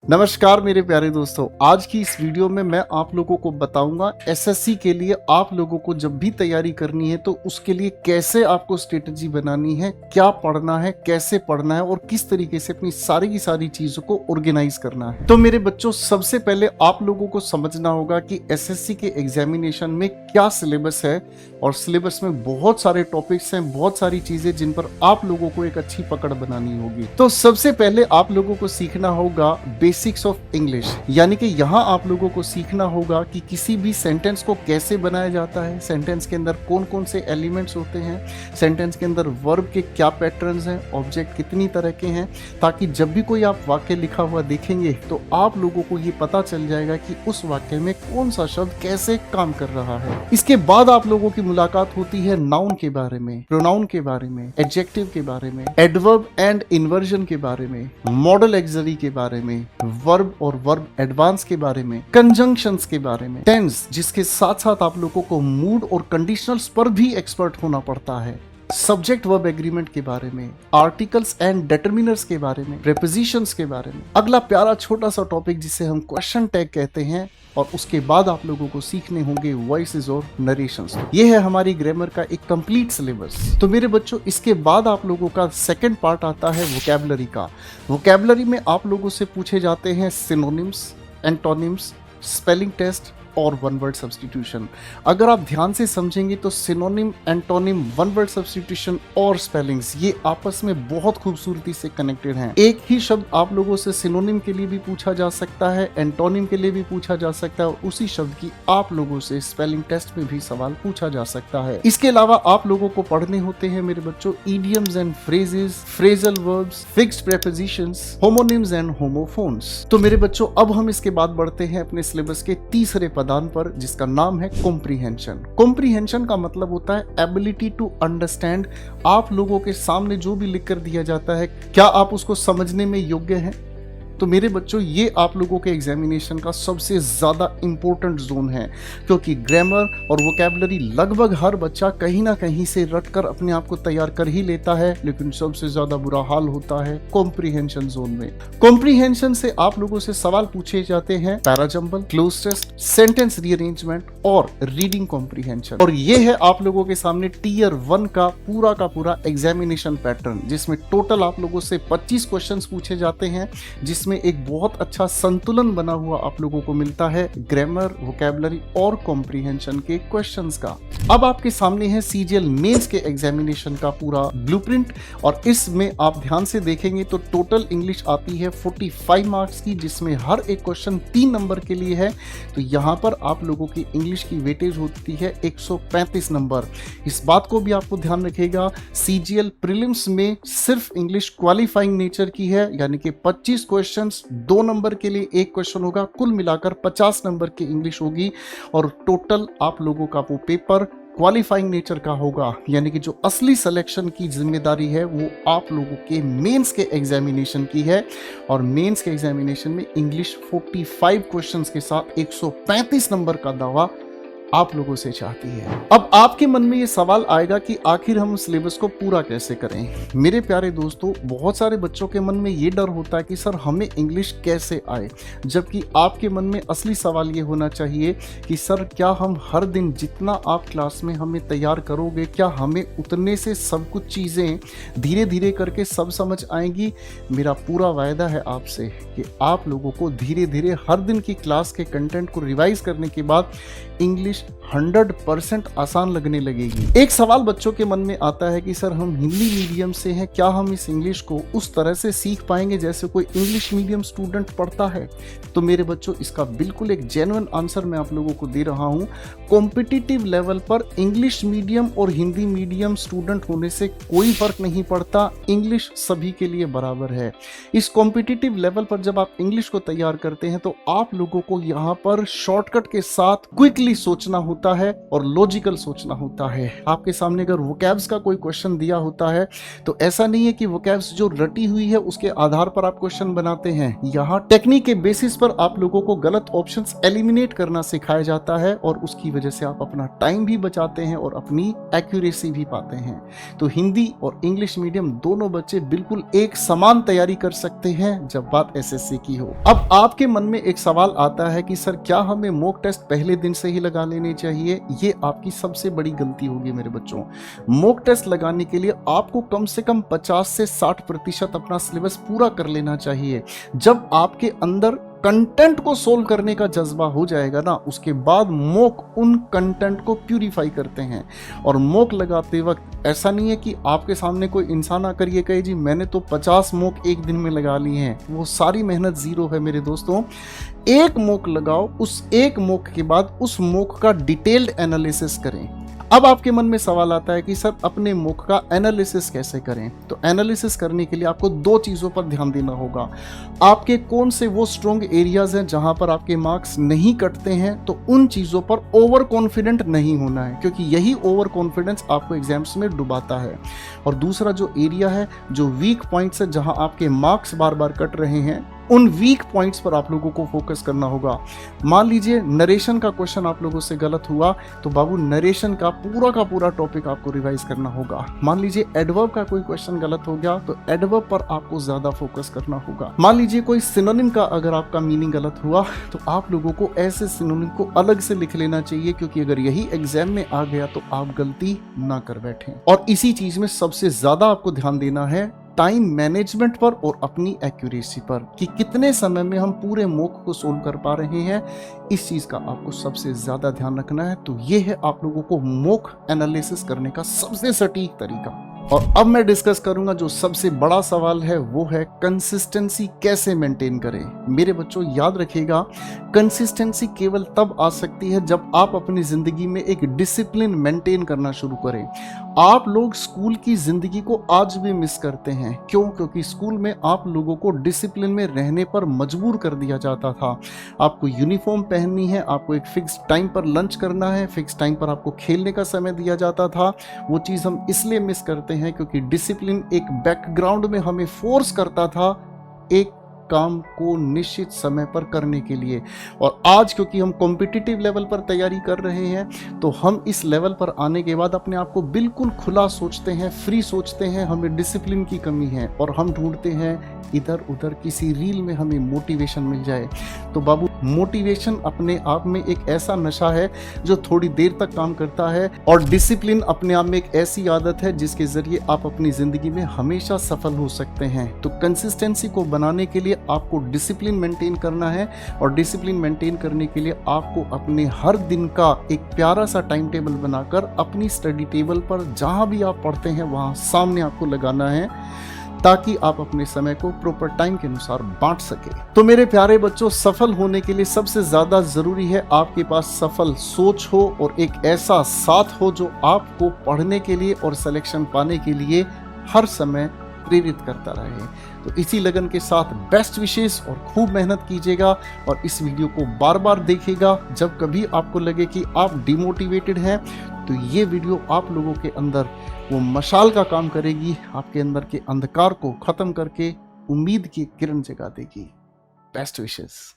नमस्कार मेरे प्यारे दोस्तों, आज की इस वीडियो में मैं आप लोगों को बताऊंगा एसएससी के लिए आप लोगों को जब भी तैयारी करनी है तो उसके लिए कैसे आपको स्ट्रेटजी बनानी है, क्या पढ़ना है, कैसे पढ़ना है और किस तरीके से अपनी सारी की सारी चीजों को ऑर्गेनाइज करना है। तो मेरे बच्चों, सबसे पहले आप लोगों को समझना होगा कि एसएससी के एग्जामिनेशन में क्या सिलेबस है और सिलेबस में बहुत सारे टॉपिक्स हैं, बहुत सारी चीजें जिन पर आप लोगों को एक अच्छी पकड़ बनानी होगी। तो सबसे पहले आप लोगों को सीखना होगा बेसिक्स ऑफ इंग्लिश, यानी कि यहाँ आप लोगों को सीखना होगा कि किसी भी सेंटेंस को कैसे बनाया जाता है, सेंटेंस के अंदर कौन कौन से एलिमेंट्स होते हैं, सेंटेंस के अंदर वर्ब के क्या पैटर्न्स हैं, ऑब्जेक्ट कितनी तरह के हैं, ताकि जब भी कोई आप वाक्य लिखा हुआ देखेंगे तो आप लोगों को ये पता चल जाएगा कि उस वाक्य में कौन सा शब्द कैसे काम कर रहा है। इसके बाद आप लोगों की मुलाकात होती है नाउन के बारे में, प्रोनाउन के बारे में, एडजेक्टिव के बारे में, एडवर्ब एंड इन्वर्जन के बारे में, मॉडल एक्सरी के बारे में, वर्ब और वर्ब एडवांस के बारे में, कंजंक्शंस के बारे में, टेंस, जिसके साथ साथ आप लोगों को मूड और कंडीशनल्स पर भी एक्सपर्ट होना पड़ता है, सब्जेक्ट वर्ब एग्रीमेंट के बारे में, आर्टिकल्स एंड डिटरमिनर्स के बारे में, प्रीपोजिशंस के बारे में। अगला प्यारा छोटा सा टॉपिक जिसे हम क्वेश्चन टैग कहते हैं, और उसके बाद आप लोगों को सीखने होंगे वॉइसेस और नरेशंस। ये है हमारी ग्रामर का एक कंप्लीट सिलेबस। तो मेरे बच्चों, इसके बाद आप लोगों का सेकंड पार्ट आता है वोकैबुलरी का। वोकैबुलरी में आप लोगों से पूछे जाते हैं सिनोनिम्स, एंटोनिम्स, स्पेलिंग टेस्ट और वन वर्ड सब्स्टिट्यूशन। अगर आप ध्यान से समझेंगे तो synonym, antonym, one word substitution और स्पेलिंग्स ये आपस में बहुत खूबसूरती से कनेक्टेड हैं। एक ही शब्द आप लोगों से सिनोनिम के लिए भी पूछा जा सकता है, एंटोनिम के लिए भी पूछा जा सकता है, और उसी शब्द की आप लोगों से स्पेलिंग टेस्ट में भी सवाल पूछा जा सकता है। इसके अलावा आप लोगों को पढ़ने होते हैं मेरे बच्चों idioms and phrases, phrasal verbs, fixed prepositions, homonyms and homophones. तो मेरे बच्चों, अब हम इसके बाद बढ़ते हैं अपने सिलेबस के तीसरे पदान पर, जिसका नाम है कॉम्प्रीहेंशन। कॉम्प्रीहेंशन का मतलब होता है एबिलिटी टू अंडरस्टैंड। आप लोगों के सामने जो भी लिख कर दिया जाता है, क्या आप उसको समझने में योग्य हैं? तो मेरे बच्चों, ये आप लोगों के एग्जामिनेशन का सबसे ज़्यादा इंपॉर्टेंट जोन है, क्योंकि ग्रामर और वोकैबुलरी लगभग हर बच्चा कहीं ना कहीं से रटकर अपने आप को तैयार कर ही लेता है, लेकिन सबसे ज़्यादा बुरा हाल होता है कॉम्प्रीहेंशन जोन में। कॉम्प्रीहेंशन से आप लोगों से सवाल पूछे जाते हैं parajumble, cloze test, sentence rearrangement और रीडिंग कॉम्प्रीहेंशन। और ये है आप लोगों के सामने टीयर 1 का पूरा एग्जामिनेशन पैटर्न, जिसमें टोटल आप लोगों से 25 क्वेश्चंस पूछे जाते हैं, जिसमें एक बहुत अच्छा संतुलन बना हुआ आप लोगों को मिलता है ग्रामर, वोकैबुलरी और कॉम्प्रीहेंशन के क्वेश्चंस का। अब आपके सामने है सीजीएल मेंस के एग्जामिनेशन का पूरा ब्लूप्रिंट, और इसमें आप ध्यान से देखेंगे तो टोटल इंग्लिश आती है 45 मार्क्स की, जिसमें हर एक क्वेश्चन 3 नंबर के लिए है। तो यहाँ पर आप लोगों की इंग्लिश की वेटेज होती है 135 नंबर। इस बात को भी आपको ध्यान रखेगा, सीजीएल प्रीलिम्स में सिर्फ इंग्लिश क्वालिफाइंग नेचर की है, यानी कि 25 क्वेश्चन 2 नंबर के लिए एक क्वेश्चन होगा, कुल मिलाकर 50 नंबर की इंग्लिश होगी, और टोटल आप लोगों का वो पेपर क्वालिफाइंग नेचर का होगा, यानी कि जो असली सिलेक्शन की जिम्मेदारी है वो आप लोगों के मेंस के एग्जामिनेशन की है। और मेंस के एग्जामिनेशन में इंग्लिश 45 क्वेश्चंस के साथ 135 नंबर का दावा आप लोगों से चाहती है। अब आपके मन में ये सवाल आएगा कि आखिर हम सिलेबस को पूरा कैसे करें। मेरे प्यारे दोस्तों, बहुत सारे बच्चों के मन में ये डर होता है कि सर हमें इंग्लिश कैसे आए, जबकि आपके मन में असली सवाल ये होना चाहिए कि सर क्या हम हर दिन जितना आप क्लास में हमें तैयार करोगे, क्या हमें उतने से सब कुछ चीज़ें धीरे धीरे करके सब समझ आएंगी? मेरा पूरा वायदा है आपसे कि आप लोगों को धीरे धीरे हर दिन की क्लास के कंटेंट को रिवाइज करने के बाद इंग्लिश 100% आसान लगने लगेगी। एक सवाल बच्चों के मन में आता है कि सर हम हिंदी मीडियम से हैं, क्या हम इस इंग्लिश को उस तरह से सीख पाएंगे जैसे कोई इंग्लिश मीडियम स्टूडेंट पढ़ता है? तो मेरे बच्चों, इसका बिल्कुल एक जेन्युइन आंसर मैं आप लोगों को दे रहा हूं। कॉम्पिटिटिव लेवल पर इंग्लिश मीडियम और हिंदी मीडियम स्टूडेंट होने से कोई फर्क नहीं पड़ता, इंग्लिश सभी के लिए बराबर है। इस कॉम्पिटिटिव लेवल पर जब आप इंग्लिश को तैयार करते हैं तो आप लोगों को यहाँ पर शॉर्टकट के साथ क्विकली सोचना सोचना होता है और लॉजिकल सोचना होता है। आपके सामने अगर वोकैब्स का कोई क्वेश्चन दिया होता है तो ऐसा नहीं है कि वोकैब्स जो रटी हुई है उसके आधार पर आप क्वेश्चन बनाते हैं। यहाँ टेक्निक के बेसिस पर आप लोगों को गलत ऑप्शंस एलिमिनेट करना सिखाया जाता है और उसकी वजह से आप अपना टाइम भी बचाते हैं और अपनी एक्यूरेसी भी पाते हैं। तो हिंदी और इंग्लिश मीडियम दोनों बच्चे बिल्कुल एक समान तैयारी कर सकते हैं जब बात एसएससी की हो। अब आपके मन में एक सवाल आता है कि सर क्या हमें मॉक टेस्ट पहले दिन से ही लगा लेने चाहिए? ये आपकी सबसे बड़ी गलती होगी मेरे बच्चों। मॉक टेस्ट लगाने के लिए आपको कम से कम 50 से 60% अपना सिलेबस पूरा कर लेना चाहिए। जब आपके अंदर कंटेंट को सोल्व करने का जज्बा हो जाएगा ना, उसके बाद मॉक उन कंटेंट को प्यूरिफाई करते हैं। और मॉक लगाते वक्त ऐसा नहीं है कि आपके सामने कोई इंसान आकर ये कहे जी मैंने तो 50 मॉक एक दिन में लगा लिए हैं, वो सारी मेहनत जीरो है मेरे दोस्तों। एक मॉक लगाओ, उस एक मॉक के बाद उस मॉक का डिटेल्ड एनालिसिस करें। अब आपके मन में सवाल आता है कि सर अपने मॉक का एनालिसिस कैसे करें? तो एनालिसिस करने के लिए आपको दो चीज़ों पर ध्यान देना होगा। आपके कौन से वो स्ट्रॉन्ग एरियाज हैं जहां पर आपके मार्क्स नहीं कटते हैं, तो उन चीज़ों पर ओवर कॉन्फिडेंट नहीं होना है, क्योंकि यही ओवर कॉन्फिडेंस आपको एग्जाम्स में डुबाता है। और दूसरा जो एरिया है, जो वीक पॉइंट्स है, जहां आपके मार्क्स बार बार कट रहे हैं, उन वीक पॉइंट्स पर आप लोगों को फोकस करना होगा। मान लीजिए नरेशन का क्वेश्चन आप लोगों से गलत हुआ, तो बाबू नरेशन का पूरा टॉपिक आपको रिवाइज करना होगा। मान लीजिए एडवर्ब का कोई क्वेश्चन गलत हो गया, तो एडवर्ब पर आपको ज्यादा फोकस करना होगा। मान लीजिए कोई सिनोनिम का अगर आपका मीनिंग गलत हुआ, तो आप लोगों को ऐसे सिनोनिम को अलग से लिख लेना चाहिए, क्योंकि अगर यही एग्जाम में आ गया तो आप गलती ना कर बैठे। और इसी चीज में सबसे ज्यादा आपको ध्यान देना है टाइम मैनेजमेंट पर और अपनी एक्यूरेसी पर, कि कितने समय में हम पूरे मॉक को सोल्व कर पा रहे हैं। इस चीज का आपको सबसे ज्यादा ध्यान रखना है। तो ये है आप लोगों को मॉक एनालिसिस करने का सबसे सटीक तरीका। और अब मैं डिस्कस करूंगा जो सबसे बड़ा सवाल है, वो है कंसिस्टेंसी कैसे मेंटेन करें। मेरे बच्चों याद रखिएगा, कंसिस्टेंसी केवल तब आ सकती है जब आप अपनी जिंदगी में एक डिसिप्लिन मेंटेन करना शुरू करें। आप लोग स्कूल की जिंदगी को आज भी मिस करते हैं। क्यों? क्योंकि स्कूल में आप लोगों को डिसिप्लिन में रहने पर मजबूर कर दिया जाता था। आपको यूनिफॉर्म पहननी है, आपको एक फिक्स टाइम पर लंच करना है, फिक्स टाइम पर आपको खेलने का समय दिया जाता था। वो चीज़ हम इसलिए मिस करते हैं क्योंकि डिसिप्लिन एक बैकग्राउंड में हमें फोर्स करता था एक काम को निश्चित समय पर करने के लिए। और आज क्योंकि हम कॉम्पिटिटिव लेवल पर तैयारी कर रहे हैं, तो हम इस लेवल पर आने के बाद अपने आप को बिल्कुल खुला सोचते हैं, फ्री सोचते हैं। हमें डिसिप्लिन की कमी है और हम ढूंढते हैं इधर उधर किसी रील में हमें मोटिवेशन मिल जाए। तो बाबू, मोटिवेशन अपने आप में एक ऐसा नशा है जो थोड़ी देर तक काम करता है, और डिसिप्लिन अपने आप में एक ऐसी आदत है जिसके जरिए आप अपनी जिंदगी में हमेशा सफल हो सकते हैं। तो कंसिस्टेंसी को बनाने के लिए आपको डिसिप्लिन मेंटेन करना है, और डिसिप्लिन मेंटेन करने के लिए आपको अपने हर दिन का एक प्यारा सा टाइम टेबल बनाकर अपनी स्टडी टेबल पर जहां भी आप पढ़ते हैं वहां सामने आपको लगाना है, ताकि आप अपने समय को प्रॉपर टाइम के अनुसार बांट सके। तो मेरे प्यारे बच्चों, सफल होने के लिए सबसे ज्यादा जरूरी है आपके पास सफल सोच हो और एक ऐसा साथ हो जो आपको पढ़ने के लिए और सिलेक्शन पाने के लिए हर समय प्रेरित करता रहे। तो इसी लगन के साथ बेस्ट विशेष और खूब मेहनत कीजिएगा, और इस वीडियो को बार बार देखिएगा। जब कभी आपको लगे कि आप डिमोटिवेटेड हैं, तो ये वीडियो आप लोगों के अंदर वो मशाल का काम करेगी, आपके अंदर के अंधकार को खत्म करके उम्मीद की किरण जगा देगी। बेस्ट विशेष।